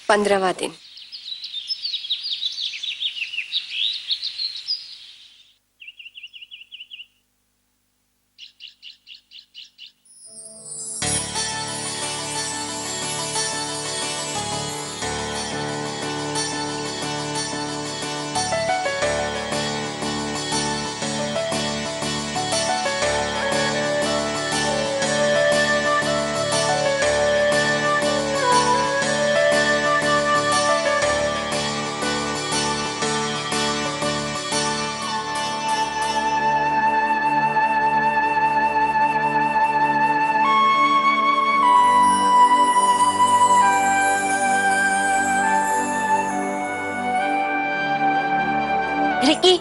15वां दिन। Ricky,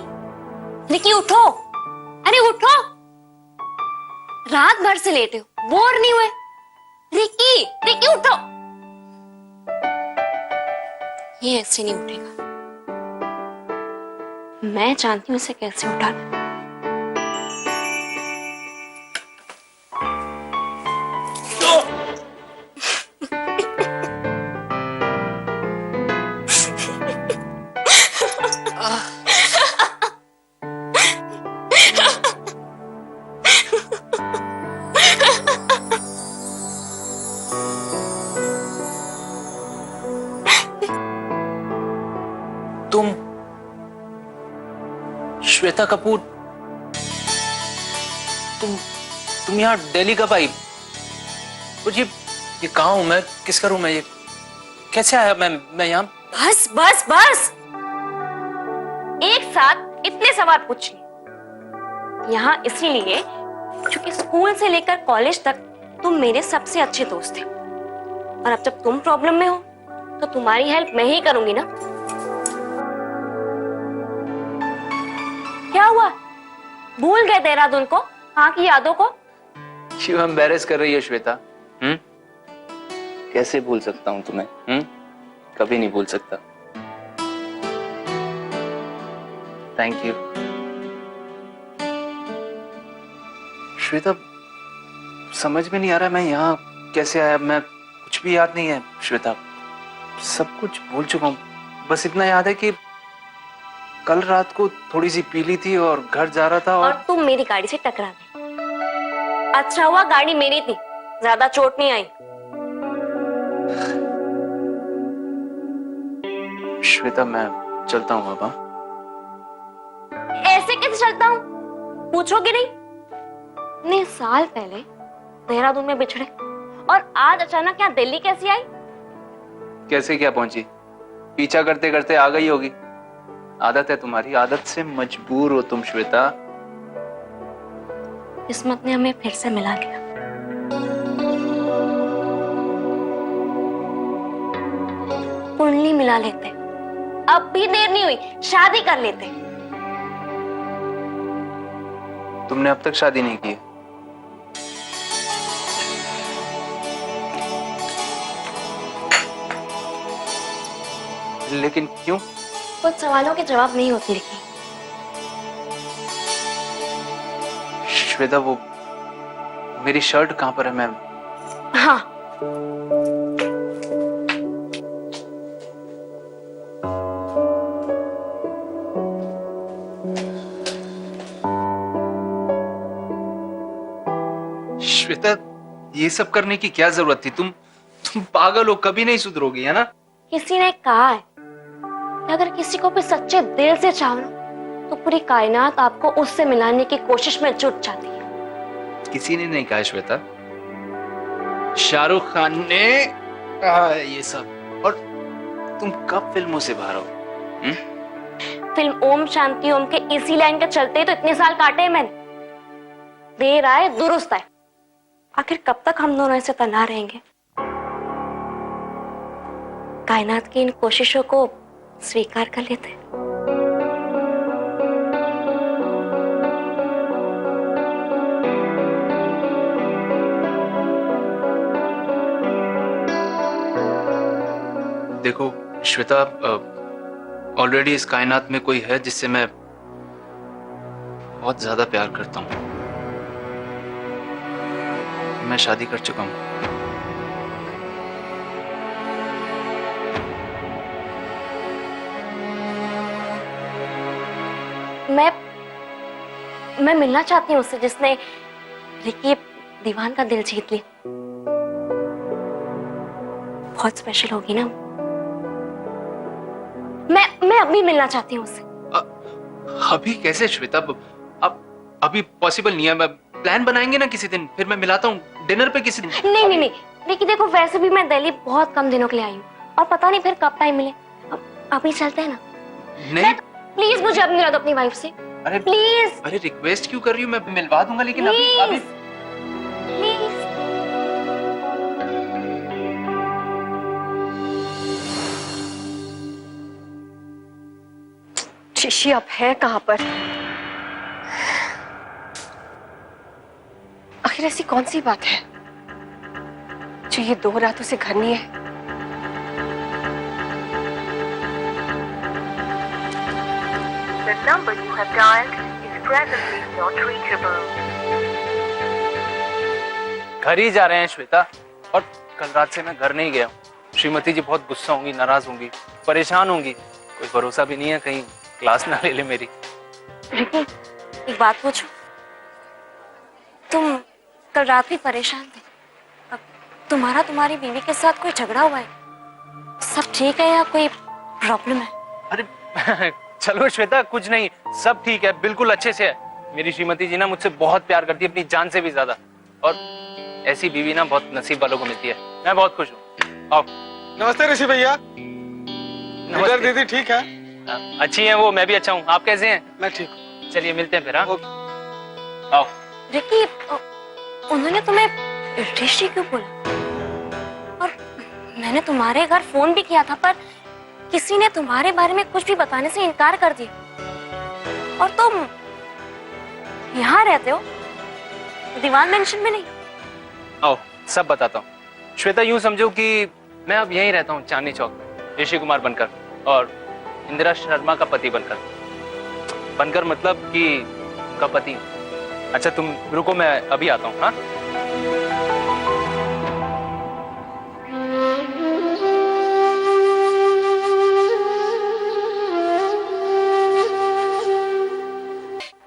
Ricky उठो, अरे उठो, रात भर से लेटे हो, बोर नहीं हुए? रिकी, रिकी उठो। ये ऐसे नहीं उठेगा, मैं जानती हूँ इसे कैसे उठाना। तुम श्वेता कपूर, तुम यहाँ दिल्ली कब आई? और ये कहाँ हूं मैं, किसका रूम है ये, कैसे आया मैं यहाँ? बस बस बस, एक साथ इतने सवाल पूछ लिए। यहाँ इसलिए क्योंकि स्कूल से लेकर कॉलेज तक तुम मेरे सबसे अच्छे दोस्त थे, और अब जब तुम प्रॉब्लम में हो तो तुम्हारी हेल्प मैं ही करूंगी ना। क्या हुआ, भूल गए देहरादून को, वहां की यादों को? क्यों एम्बैरेस कर रही है श्वेता? कैसे भूल सकता हूँ तुम्हें? कभी नहीं भूल सकता। थैंक यू श्वेता, समझ में नहीं आ रहा मैं यहाँ कैसे आया, मैं कुछ भी याद नहीं है श्वेता, सब कुछ भूल चुका हूँ। बस इतना याद है कि कल रात को थोड़ी सी पीली थी और घर जा रहा था और तुम मेरी गाड़ी से टकरा गए। अच्छा हुआ गाड़ी मेरी थी, ज्यादा चोट नहीं आई। श्वेता मैं चलता हूँ बाबा। ऐसे कैसे चलता हूँ, पूछोगे नहीं? इतने साल पहले देहरादून में बिछड़े और आज अचानक यहाँ दिल्ली कैसी आई? कैसे क्या पहुंची? पीछा करते करते आ गई होगी। आदत है तुम्हारी, आदत से मजबूर हो तुम श्वेता। किस्मत ने हमें फिर से मिला लिया। कुंडली मिला लेते, अब भी देर नहीं हुई, शादी कर लेते। तुमने अब तक शादी नहीं की है? लेकिन क्यों? कुछ सवालों के जवाब नहीं होते रिकी। श्वेता वो मेरी शर्ट कहाँ पर है मैम? हाँ, श्वेता ये सब करने की क्या जरूरत थी? तुम पागल हो, कभी नहीं सुधरोगी है ना? किसी ने कहा है कि अगर किसी को भी सच्चे दिल से चाहो ना तो पूरी कायनात आपको उससे मिलाने की कोशिश में जुट जाती है। किसी ने नहीं कहा श्वेता, शाहरुख खान ने कहा है ये सब। और तुम कब फिल्मों से बाहर हो? फिल्म ओम शांति ओम के इसी लाइन के चलते तो इतने साल काटे हैं मैंने। देर आए दुरुस्त आए, आखिर कब तक हम दोनों ऐसे तना रहेंगे? कायनात की इन कोशिशों को स्वीकार कर लेते हैं। देखो श्वेता, ऑलरेडी इस कायनात में कोई है जिससे मैं बहुत ज्यादा प्यार करता हूं। मैं शादी कर चुका हूं। मैं मिलना चाहती हूँ उससे जिसने रिकी दीवान का दिल जीत लिया। बहुत स्पेशल होगी ना। मैं अभी मिलना चाहती हूँ उससे। अभी कैसे श्वेता? अब अभी पॉसिबल नहीं है। मैं प्लान बनाएंगे ना किसी दिन, फिर मैं मिलाता हूँ डिनर पे किसी दिन। नहीं, रिकी देखो, वैसे भी मैं दिल्ली बहुत कम दिनों के लिए आई हूँ और पता नहीं फिर कब टाइम मिले। अभी चलते हैं ना? नहीं प्लीज मुझे अब मिला दो अपनी वाइफ से। अरे प्लीज। अरे रिक्वेस्ट क्यों कर रही हूँ? मैं मिलवा दूंगा, लेकिन अभी प्लीज। ऋषि अब है कहां पर? आखिर ऐसी कौन सी बात है जो ये 2 रातों से घर नहीं है? The number you have dialed is presently not reachable. घर ही जा रहे हैं श्वेता, और कल रात से मैं घर नहीं गया हूँ। श्रीमती जी बहुत गुस्सा होंगी, नाराज होंगी, परेशान होंगी। कोई भरोसा भी नहीं है कहीं क्लास ना ले ले मेरी। रिकी, एक बात पूछूं? तुम कल रात भी परेशान थे। अब तुम्हारी बीवी के साथ कोई झगड़ा हुआ है? सब ठीक है या कोई प्रॉब्लम है? अरे चलो श्वेता, कुछ नहीं, सब ठीक है, बिल्कुल अच्छे से है। मेरी श्रीमती जी ना मुझसे बहुत प्यार करती है, अपनी जान से भी ज्यादा। और ऐसी बीवी ना बहुत नसीब वालों को मिलती है। मैं बहुत खुश हूँ। आओ। नमस्ते ऋषि भैया। इधर दीदी ठीक है? अच्छी हैं वो, मैं भी अच्छा हूँ। आप कैसे हैं? मैं ठीक हूँ। चलिए मिलते हैं फिर। हाँ, आओ। रिकी, उन्होंने तुम्हें ऋषि क्यों बोला? और मैंने तुम्हारे घर फोन भी किया था, पर किसी ने तुम्हारे बारे में कुछ भी बताने से इनकार कर दिया। और तुम यहाँ रहते हो, दीवान मेंशन में नहीं? आओ सब बताता हूँ। श्वेता, यूं समझो कि मैं अब यहीं रहता हूँ, चांदनी चौक में, ऋषि कुमार बनकर, और इंदिरा शर्मा का पति बनकर मतलब कि उनका पति। अच्छा तुम रुको, मैं अभी आता हूँ। हाँ,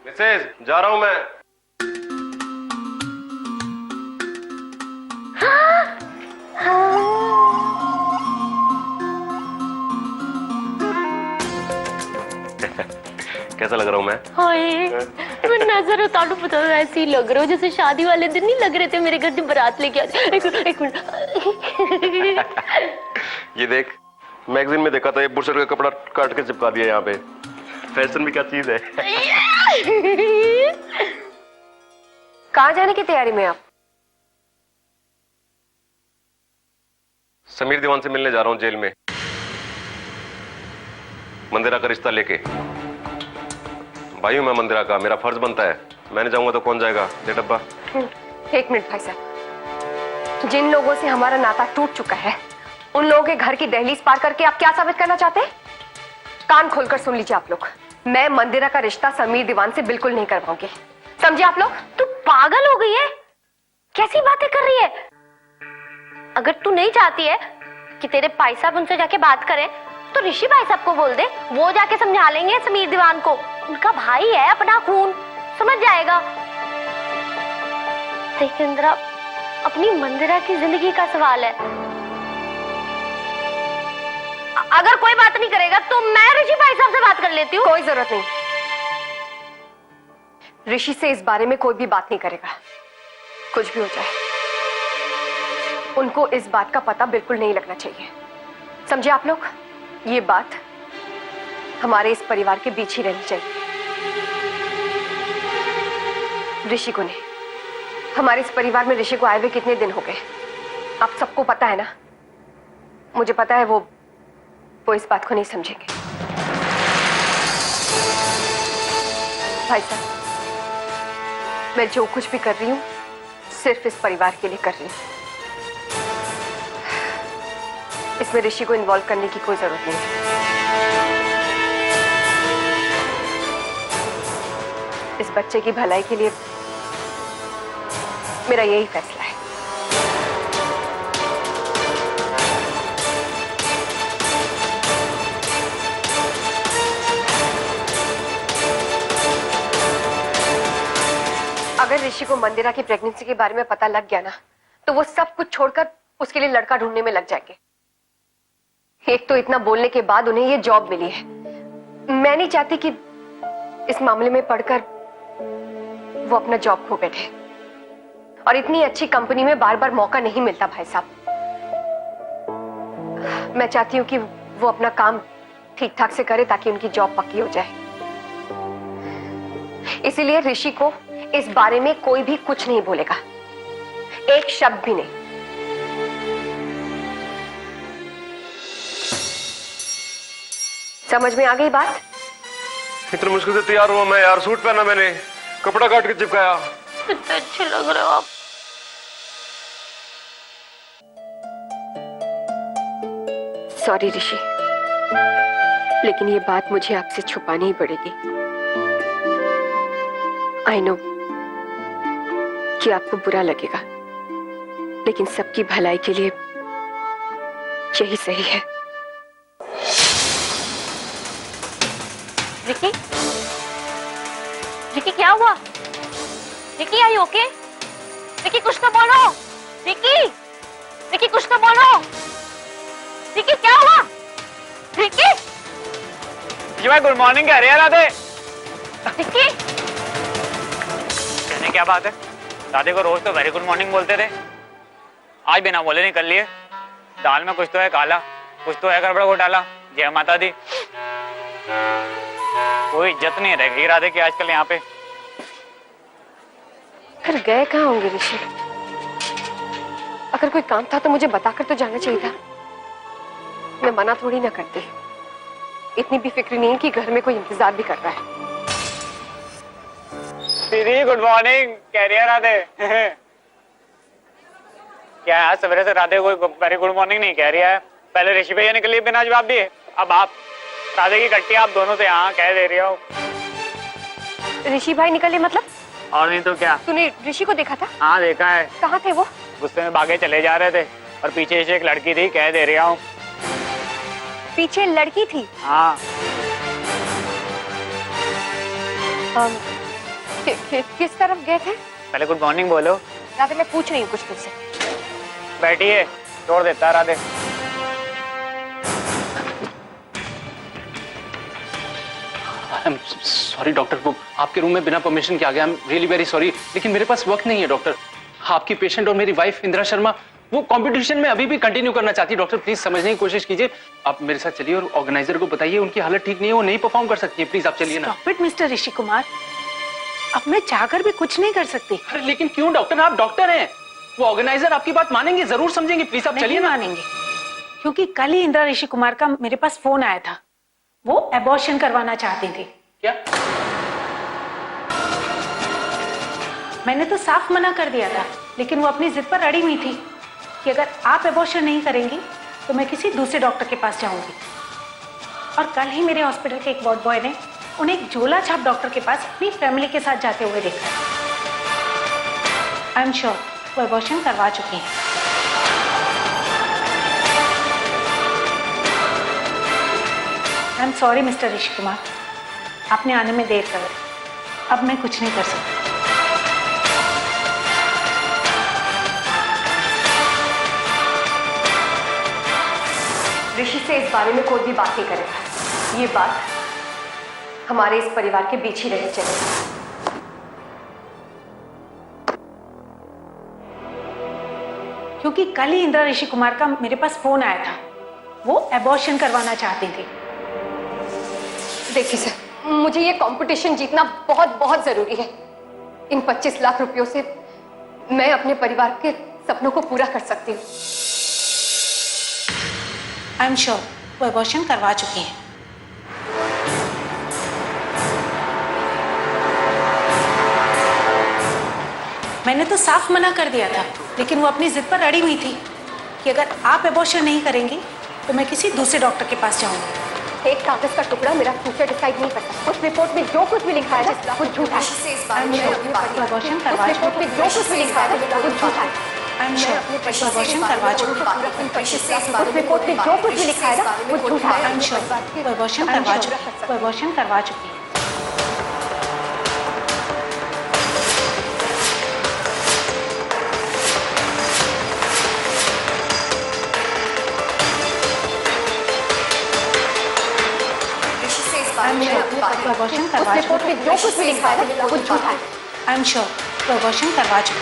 मिसेज, जा रहा हूँ मैं। कैसा लग रहा हूँ मैं? हाय, मैं नजर उतारू पता ऐसे ही लग रहा हूँ जैसे शादी वाले दिन नहीं लग रहे थे मेरे घर जब बारात लेके आते। एक मिनट। ये देख, मैगजीन में देखा था ये बुशर का कपड़ा काट के चिपका दिया यहाँ पे। फैशन भी क्या चीज है। कहाँ जाने की तैयारी में आप? समीर दीवान से मिलने जा रहा हूँ जेल में, मंदिरा का रिश्ता लेके। भाई हूं मैं मंदिरा का, मेरा फर्ज बनता है। मैं नहीं जाऊंगा तो कौन जाएगा? दे डब्बा। एक मिनट भाई साहब, जिन लोगों से हमारा नाता टूट चुका है उन लोगों के घर की दहलीज पार करके आप क्या साबित करना चाहते हैं? कान खोलकर सुन लीजिए आप लोग, मैं मंदिरा का रिश्ता समीर दीवान से बिल्कुल नहीं करवाऊंगी, समझे आप लोग? तू पागल हो गई है? कैसी बातें कर रही है? अगर तू नहीं चाहती है कि तेरे भाई साहब उनसे जाके बात करें तो ऋषि भाई साहब को बोल दे, वो जाके समझा लेंगे समीर दीवान को। उनका भाई है, अपना खून, समझ जाएगा। देख इंदिरा, अपनी मंदिरा की जिंदगी का सवाल है। अगर कोई बात नहीं करेगा तो मैं ऋषि भाई साहब से बात कर लेती हूँ। कोई जरूरत नहीं, ऋषि से इस बारे में कोई भी बात नहीं करेगा। कुछ भी हो जाए, उनको इस बात का पता बिल्कुल नहीं लगना चाहिए, समझे आप लोग? ये बात हमारे इस परिवार के बीच ही रहनी चाहिए। ऋषि को नहीं, हमारे इस परिवार में ऋषि को आए हुए कितने दिन हो गए आप सबको पता है ना? मुझे पता है वो इस बात को नहीं समझेंगे। भाई साहब, मैं जो कुछ भी कर रही हूं सिर्फ इस परिवार के लिए कर रही हूं, इसमें ऋषि को इन्वॉल्व करने की कोई जरूरत नहीं है। इस बच्चे की भलाई के लिए मेरा यही फैसला है। अगर ऋषि को मंदिरा की प्रेगनेंसी के बारे में पता लग गया ना, तो वो सब कुछ छोड़कर उसके लिए लड़का ढूंढने में लग जाएंगे। एक तो इतना बोलने के बाद उन्हें ये जॉब मिली है। मैं नहीं चाहती कि इस मामले में पढ़कर वो अपना जॉब खो बैठे, और इतनी अच्छी कंपनी में बार बार मौका नहीं मिलता भाई साहब। मैं चाहती हूँ कि वो अपना काम ठीक ठाक से करे ताकि उनकी जॉब पक्की हो जाए। इसीलिए ऋषि को इस बारे में कोई भी कुछ नहीं बोलेगा, एक शब्द भी नहीं। समझ में आ गई बात? इतनी मुश्किल से तैयार हुआ मैं यार, सूट पहना मैंने, कपड़ा काट के चिपकाया। कितने अच्छे लग रहे हो आप। सॉरी ऋषि, लेकिन ये बात मुझे आपसे छुपानी ही पड़ेगी। आई नो कि आपको बुरा लगेगा, लेकिन सबकी भलाई के लिए यही सही है। रिकी, रिकी क्या हुआ? रिकी आई ओके? रिकी कुछ तो बोलो। रिकी, रिकी कुछ तो बोलो। रिकी क्या हुआ? रिकी, जी भाई गुड मॉर्निंग कह रहे हैं राधे। रिकी, कहने क्या बात है, राधे को रोज तो वेरी गुड मॉर्निंग बोलते थे, आज बिना बोले निकल लिए। दाल में कुछ तो है काला, कुछ तो है गड़बड़ घोटाला। जय माता दी। कोई इज्जत नहीं रह गई राधे की आजकल यहाँ पे। फिर गए कहाँ होंगे ऋषि? अगर कोई काम था तो मुझे बताकर तो जाना चाहिए था। मैं मना थोड़ी ना करती, इतनी भी फिक्र नहीं है कि घर में कोई इंतजार भी कर रहा है। दीदी गुड मॉर्निंग कह रही है राधे। क्या है, सवेरे से राधे को वेरी गुड मॉर्निंग नहीं कह रही है? पहले ऋषि भैया निकली बिना जवाब दिए, अब आप। राधे की कट्टी आप दोनों से यहाँ कह दे रही हो। ऋषि भाई निकले मतलब? और नहीं तो क्या। तूने ऋषि को देखा था? हाँ देखा है। कहाँ थे वो? गुस्से में भागे चले जा रहे थे और पीछे से एक लड़की थी, कह दे रहा हूँ। पीछे लड़की थी? हाँ। किस तरफ गए थे? पहले गुड मॉर्निंग बोलो। राधे मैं पूछ रही हूँ कुछ तुझसे। बैठिए, छोड़ देता है राधे। सॉरी डॉक्टर, वो आपके रूम में बिना परमिशन के आ गया। I am really very sorry, लेकिन मेरे पास वक्त नहीं है डॉक्टर। आपकी पेशेंट और मेरी वाइफ इंदिरा शर्मा वो कंपटीशन में अभी भी कंटिन्यू करना चाहती है। डॉक्टर प्लीज समझने की कोशिश कीजिए। आप मेरे साथ चलिए और ऑर्गेनाइजर को बताइए उनकी हालत ठीक नहीं है, वो नहीं परफॉर्म कर सकती है। प्लीज आप चलिए ना। Stop it mister Rishi Kumar, अब मैं चाहकर भी कुछ नहीं कर सकती। अरे लेकिन क्यों डॉक्टर, आप डॉक्टर हैं, वो ऑर्गेनाइजर आपकी बात मानेंगे, जरूर समझेंगे। प्लीज आप चलिए ना। मानेंगे, क्योंकि कल ही इंदिरा ऋषि कुमार का मेरे पास फोन आया था। वो अबॉर्शन करवाना चाहती थी। क्या? मैंने तो साफ मना कर दिया था, लेकिन वो अपनी जिद पर अड़ी हुई थी कि अगर आप अबॉर्शन नहीं करेंगी तो मैं किसी दूसरे डॉक्टर के पास जाऊंगी। और कल ही मेरे हॉस्पिटल के एक वार्ड बॉय ने उन्हें एक झोला छाप डॉक्टर के पास अपनी फैमिली के साथ जाते हुए देखा। आई एम श्योर वो अबॉर्शन करवा चुकी हैं। I am sorry mister Rishi Kumar, आपने आने में देर कर दी। अब मैं कुछ नहीं कर सकती। ऋषि से इस बारे में कोई भी बात नहीं करेगा। ये बात हमारे इस परिवार के बीच ही रह चलेगी। क्योंकि कल ही इंदिरा ऋषि कुमार का मेरे पास फोन आया था। वो अबॉर्शन करवाना चाहती थी। देखिए सर, मुझे ये कंपटीशन जीतना बहुत बहुत जरूरी है। इन 25 लाख रुपयों से मैं अपने परिवार के सपनों को पूरा कर सकती हूँ। आई एम श्योर वो अबॉर्शन करवा चुकी हैं। मैंने तो साफ मना कर दिया था, लेकिन वो अपनी जिद पर अड़ी हुई थी कि अगर आप अबॉर्शन नहीं करेंगी तो मैं किसी दूसरे डॉक्टर के पास जाऊंगी। एक कागज का टुकड़ा मेरा फ्यूचर डिसाइड नहीं करता। उस रिपोर्ट में जो कुछ भी लिखा है वो झूठा है। अबॉर्शन करवा रिपोर्ट में जो कुछ भी लिखा है वो झूठा है। आई एम श्योर अबॉर्शन करवा चुकी हैं। उस रिपोर्ट में जो कुछ भी लिखा है वो झूठा है। आई एम श्योर अबॉर्शन करवा चुकी हैं। प्रमोशन करवा उस रिपोर्ट में जो कुछ भी लिखा है वो झूठा है। आई एम श्योर प्रमोशन करवा चुकी।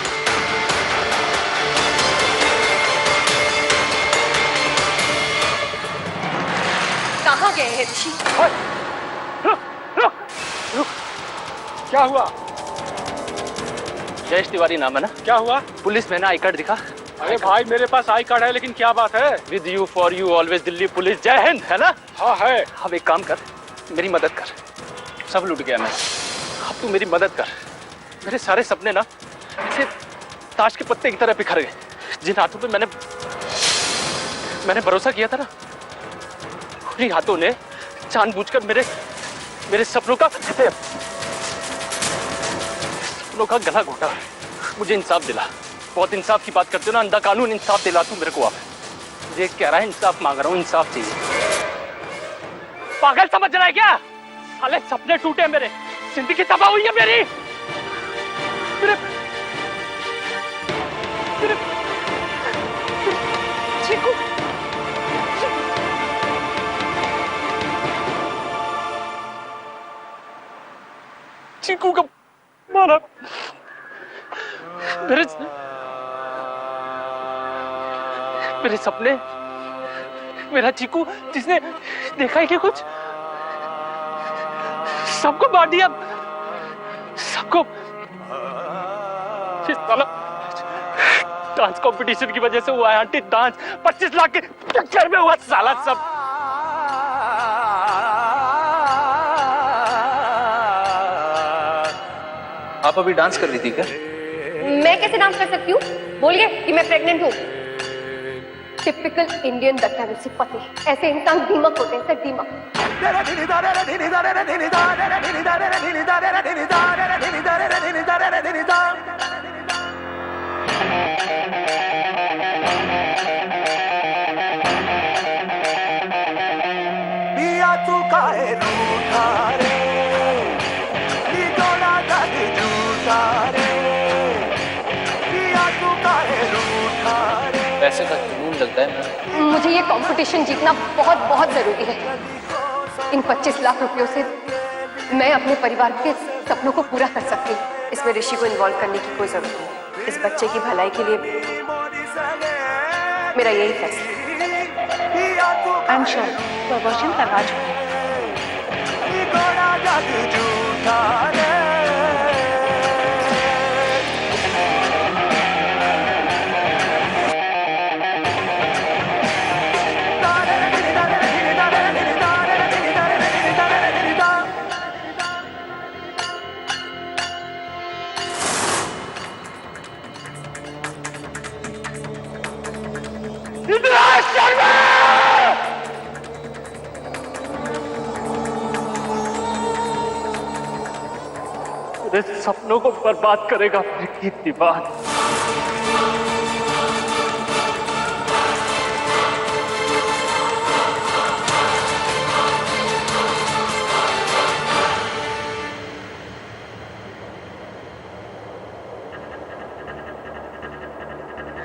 कहाँ गए हैं ऋषि? क्या हुआ? जयेश तिवारी नाम है ना? क्या हुआ? पुलिस में ना आई कार्ड दिखा। अरे भाई मेरे पास आई कार्ड है, लेकिन क्या बात है? With you for you always Delhi police, जय हिंद, है ना? हाँ है। अब एक काम कर, मेरी मदद कर। सब लूट गया मैं, अब तू मेरी मदद कर। मेरे सारे सपने ना ऐसे ताश के पत्ते की तरह बिखर गए। जिन हाथों पे मैंने भरोसा किया था ना, उन्हीं हाथों ने जानबूझकर मेरे सपनों का गला घोटा। मुझे इंसाफ दिला। बहुत इंसाफ की बात करते हो ना, अंधा कानून, इंसाफ दिला तू मेरे को। आप मुझे कह रहा है इंसाफ मांग रहा हूँ, इंसाफ चाहिए। पागल समझ रहा है क्या? साले सपने टूटे मेरे, जिंदगी तबाह हुई है मेरी। चीकू, चीकू का मारा मेरे सपने, मेरा चीकू जिसने देखा ही नहीं कुछ, सबको मार दिया, सबको। डांस कंपटीशन की वजह से हुआ है आंटी, डांस 25 लाख के चक्कर में हुआ साला सब। आप अभी डांस कर रही थी क्या? मैं कैसे डांस कर सकती हूँ? बोलिए कि मैं प्रेग्नेंट हूँ। टिपिकल इंडियन दत्तावेसी पति, ऐसे इंसान दीमक होते हैं, सर दीमक। पैसे का जुनून लगता है। मुझे ये कंपटीशन जीतना बहुत बहुत जरूरी है। इन 25 लाख रुपयों से मैं अपने परिवार के सपनों को पूरा कर सकती हूँ। इसमें ऋषि को इन्वॉल्व करने की कोई जरूरत नहीं। इस बच्चे की भलाई के लिए मेरा यही फैसला। आई एम श्योर प्रमोशन करवा चुकी। मेरे सपनों को बर्बाद करेगा मेरी दीवार।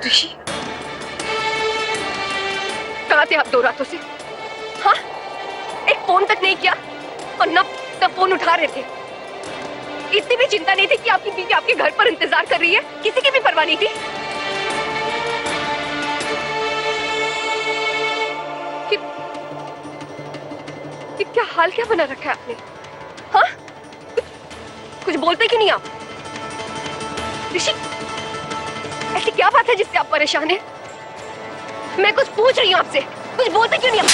ऋषि, कहाँ थे आप 2 रातों से? हाँ, एक फोन तक नहीं किया और न फोन उठा रहे थे। इतनी भी चिंता नहीं थी कि आपकी बीवी आपके घर पर इंतजार कर रही है? किसी की भी परवाह नहीं थी कि क्या हाल क्या बना रखा है आपने? हाँ, कुछ बोलते क्यों नहीं आप? ऋषि, ऐसी क्या बात है जिससे आप परेशान हैं? मैं कुछ पूछ रही हूँ आपसे, कुछ बोलते क्यों नहीं आप?